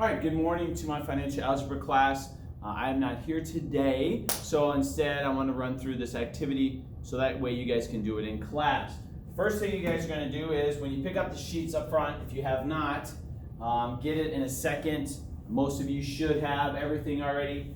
All right, good morning to my financial algebra class. I am not here today, so instead I want to run through this activity so that way you guys can do it in class. First thing you guys are going to do is when you pick up the sheets up front, if you have not, get it in a second. Most of you should have everything already.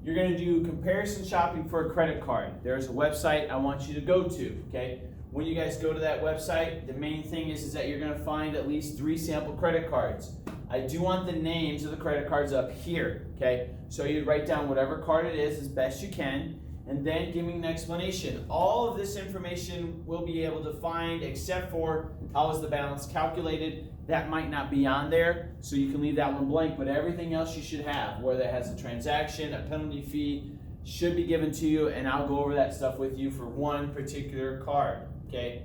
You're going to do comparison shopping for a credit card. There's a website I want you to go to, okay? When you guys go to that website, the main thing is that you're going to find at least 3 sample credit cards. I do want the names of the credit cards up here, okay? So you write down whatever card it is as best you can, and then give me an explanation. All of this information we'll be able to find except for how is the balance calculated. That might not be on there, so you can leave that one blank, but everything else you should have, whether it has a transaction, a penalty fee, should be given to you, and I'll go over that stuff with you for one particular card, okay?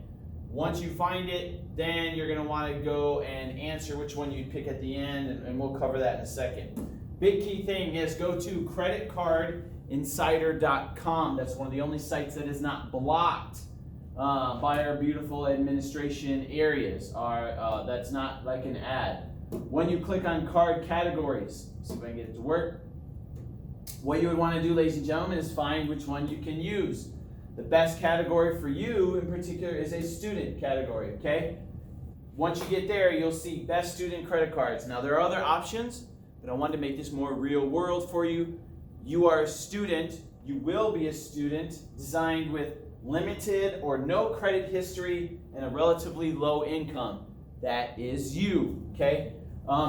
Once you find it, then you're going to want to go and answer which one you pick at the end, and we'll cover that in a second. Big key thing is go to creditcardinsider.com. That's one of the only sites that is not blocked by our beautiful administration areas. That's not like an ad. When you click on card categories, see if I can get it to work. What you would want to do, ladies and gentlemen, is find which one you can use. The best category for you in particular is a student category, okay? Once you get there, you'll see best student credit cards. Now, there are other options, but I wanted to make this more real world for you. You are a student, you will be a student, designed with limited or no credit history and a relatively low income. That is you, okay?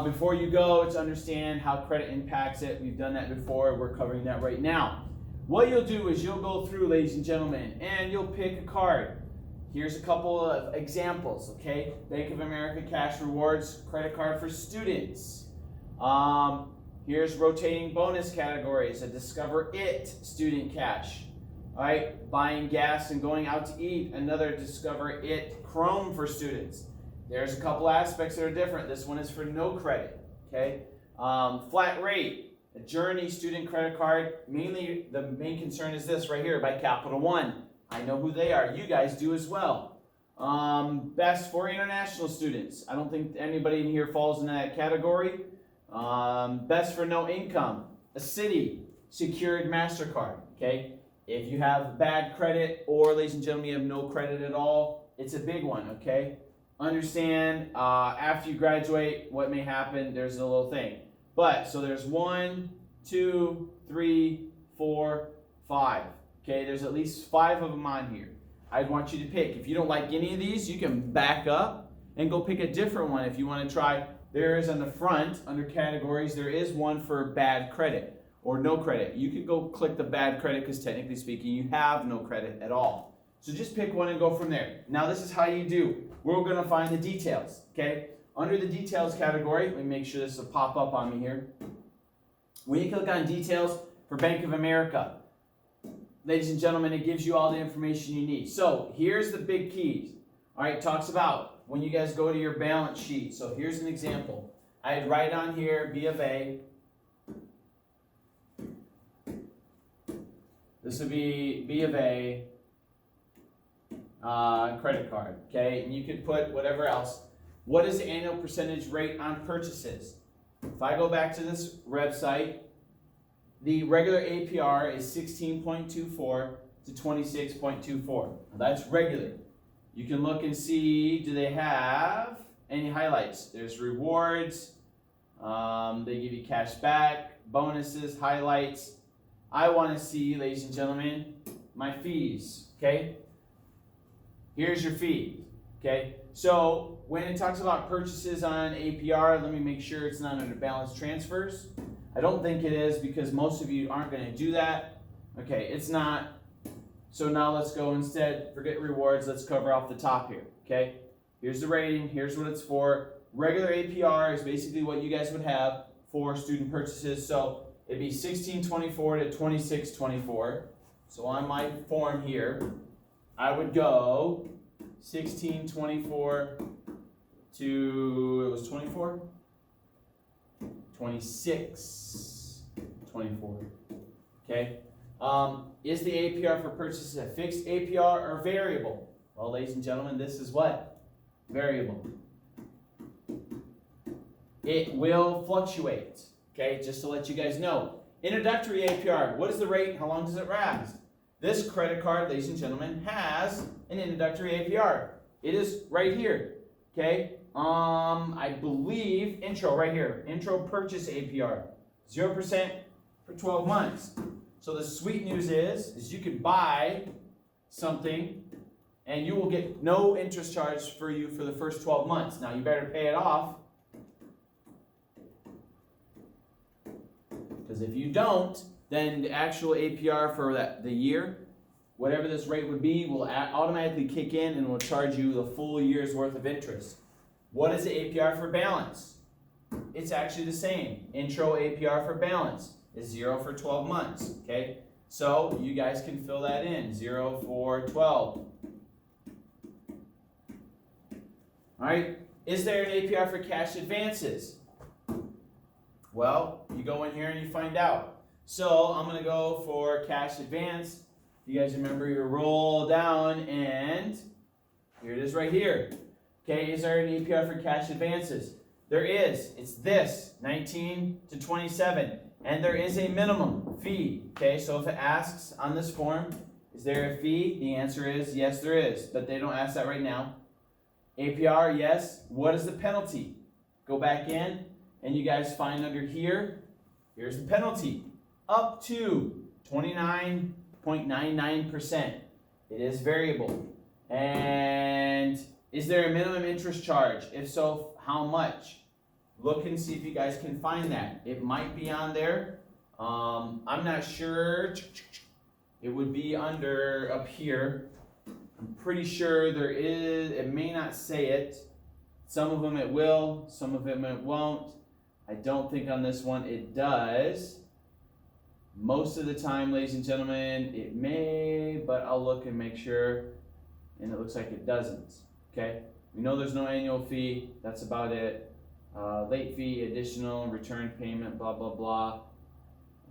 Before you go, it's understand how credit impacts it. We've done that before. We're covering that right now. What you'll do is you'll go through, ladies and gentlemen, and you'll pick a card. Here's a couple of examples, okay? Bank of America Cash Rewards credit card for students. Here's rotating bonus categories, a Discover It student cash. All right, buying gas and going out to eat, another Discover It Chrome for students. There's a couple aspects that are different. This one is for no credit, okay? Flat rate. A Journey student credit card, mainly the main concern is this right here by Capital One. I know who they are. You guys do as well. Best for international students. I don't think anybody in here falls in that category. Best for no income. A Citi secured MasterCard. Okay. If you have bad credit or, ladies and gentlemen, you have no credit at all, it's a big one. Okay. Understand after you graduate what may happen. There's a little thing. But, so there's 1, 2, 3, 4, 5. Okay, there's at least 5 of them on here. I want you to pick. If you don't like any of these, you can back up and go pick a different one if you want to try. There is on the front, under categories, there is one for bad credit or no credit. You could go click the bad credit because technically speaking, you have no credit at all. So just pick one and go from there. Now this is how you do. We're going to find the details, okay? Under the details category, let me make sure this will pop up on me here. When you click on details for Bank of America, ladies and gentlemen, it gives you all the information you need. So here's the big keys. All right, it talks about when you guys go to your balance sheet. So here's an example. I'd write on here B of A. This would be B of A credit card, okay? And you could put whatever else. What is the annual percentage rate on purchases? If I go back to this website, the regular APR is 16.24 to 26.24. That's regular. You can look and see, do they have any highlights? There's rewards, they give you cash back, bonuses, highlights. I want to see, ladies and gentlemen, my fees, okay? Here's your fee, okay? So when it talks about purchases on APR, let me make sure it's not under balance transfers. I don't think it is because most of you aren't going to do that. Okay, it's not. So now let's go instead, forget rewards, let's cover off the top here, okay? Here's the rating, here's what it's for. Regular APR is basically what you guys would have for student purchases. So it'd be 1624 to 2624. So on my form here, I would go 1624 to, it was 24? 26, 24, okay? Is the APR for purchases a fixed APR or variable? Well, ladies and gentlemen, this is what? Variable. it will fluctuate. Okay, just to let you guys know. Introductory APR, what is the rate? How long does it last? This credit card, ladies and gentlemen, has an introductory APR. It is right here. Okay, I believe intro right here. Intro purchase APR, 0% for 12 months. So the sweet news is you can buy something and you will get no interest charge for you for the first 12 months. Now you better pay it off, because if you don't, then the actual APR for the year, whatever this rate would be, will automatically kick in and will charge you the full year's worth of interest. What is the APR for balance? It's actually the same. Intro APR for balance is 0 for 12 months. Okay, so you guys can fill that in. 0 for 12. All right. Is there an APR for cash advances? Well, you go in here and you find out. So I'm going to go for cash advance. You guys remember, you roll down and here it is right here. Okay, is there an APR for cash advances? There is. It's this, 19 to 27. And there is a minimum fee. Okay, so if it asks on this form, is there a fee? The answer is yes, there is. But they don't ask that right now. APR, yes. What is the penalty? Go back in and you guys find under here, here's the penalty. Up to 29.99%. It is variable. And is there a minimum interest charge? If so, how much? Look and see if you guys can find that. It might be on there. I'm not sure. It would be under up here. I'm pretty sure there is. It may not say it. Some of them it will. Some of them it won't. I don't think on this one it does. Most of the time, ladies and gentlemen, it may, but I'll look and make sure. And it looks like it doesn't. Okay? We know there's no annual fee. That's about it. Late fee, additional, return payment, blah, blah, blah.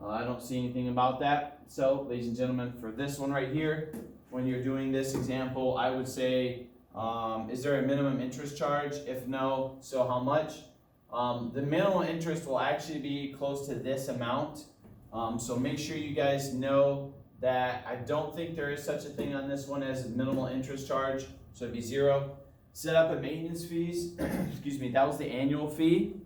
I don't see anything about that. So, ladies and gentlemen, for this one right here, when you're doing this example, I would say, is there a minimum interest charge? If no, so how much? The minimum interest will actually be close to this amount. So make sure you guys know that I don't think there is such a thing on this one as a minimal interest charge. So it'd be 0. Set up and maintenance fees, excuse me, that was the annual fee.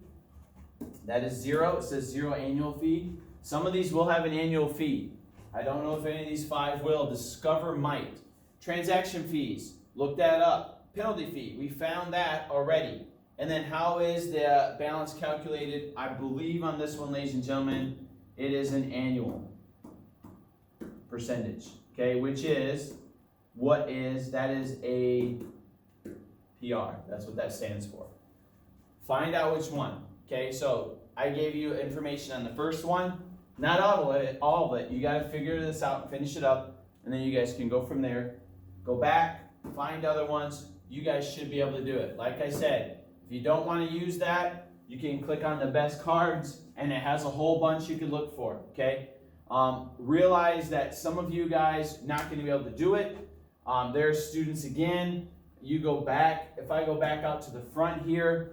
That is 0. It says 0 annual fee. Some of these will have an annual fee. I don't know if any of these 5 will. Discover might. Transaction fees, look that up. Penalty fee, we found that already. And then how is the balance calculated? I believe on this one, ladies and gentlemen, it is an annual percentage, okay, which is, that is a PR. That's what that stands for. Find out which one, okay? So I gave you information on the first one, not all of it. You got to figure this out, finish it up, and then you guys can go from there. Go back, find other ones. You guys should be able to do it. Like I said, if you don't want to use that, you can click on the best cards, and it has a whole bunch you can look for, okay? Realize that some of you guys not going to be able to do it. There are students, again, you go back. If I go back out to the front here,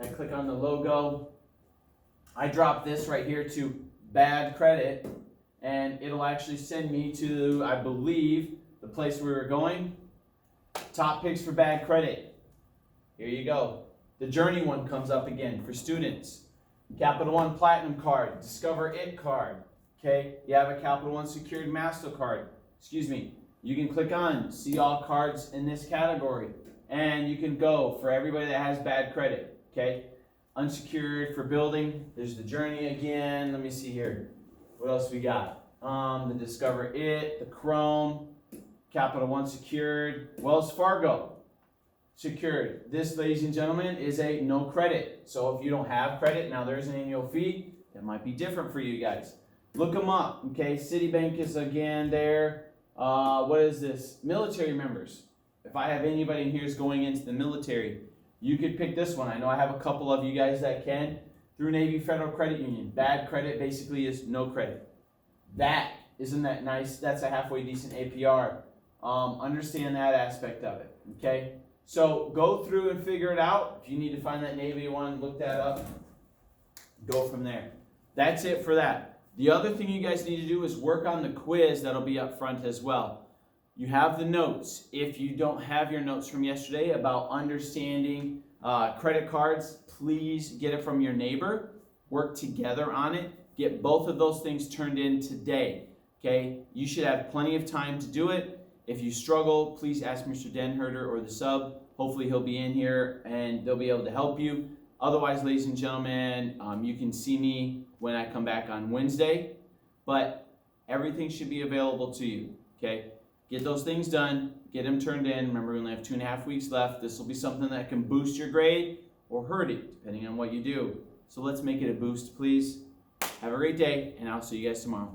I click on the logo, I drop this right here to bad credit, and it'll actually send me to, I believe, the place we were going. Top picks for bad credit. Here you go. The Journey one comes up again for students. Capital One Platinum card, Discover It card. Okay, you have a Capital One secured MasterCard. Excuse me. You can click on see all cards in this category, and you can go for everybody that has bad credit. Okay, unsecured for building. There's the Journey again. Let me see here. What else we got? The Discover It, the Chrome, Capital One secured, Wells Fargo secured. This, ladies and gentlemen, is a no credit. So if you don't have credit, now there's an annual fee. That might be different for you guys. Look them up. Okay, Citibank is again there. What is this? Military members. If I have anybody in here is going into the military, you could pick this one. I know I have a couple of you guys that can. Through Navy Federal Credit Union. Bad credit basically is no credit. Isn't that nice? That's a halfway decent APR. Understand that aspect of it. Okay. So go through and figure it out. If you need to find that Navy one, look that up. Go from there. That's it for that. The other thing you guys need to do is work on the quiz that'll be up front as well. You have the notes. If you don't have your notes from yesterday about understanding credit cards, please get it from your neighbor. Work together on it. Get both of those things turned in today. Okay? You should have plenty of time to do it. If you struggle, please ask Mr. Denherter or the sub. Hopefully he'll be in here and they'll be able to help you. Otherwise, ladies and gentlemen, you can see me when I come back on Wednesday. But everything should be available to you. Okay? Get those things done. Get them turned in. Remember, we only have 2.5 weeks left. This will be something that can boost your grade or hurt it, depending on what you do. So let's make it a boost, please. Have a great day, and I'll see you guys tomorrow.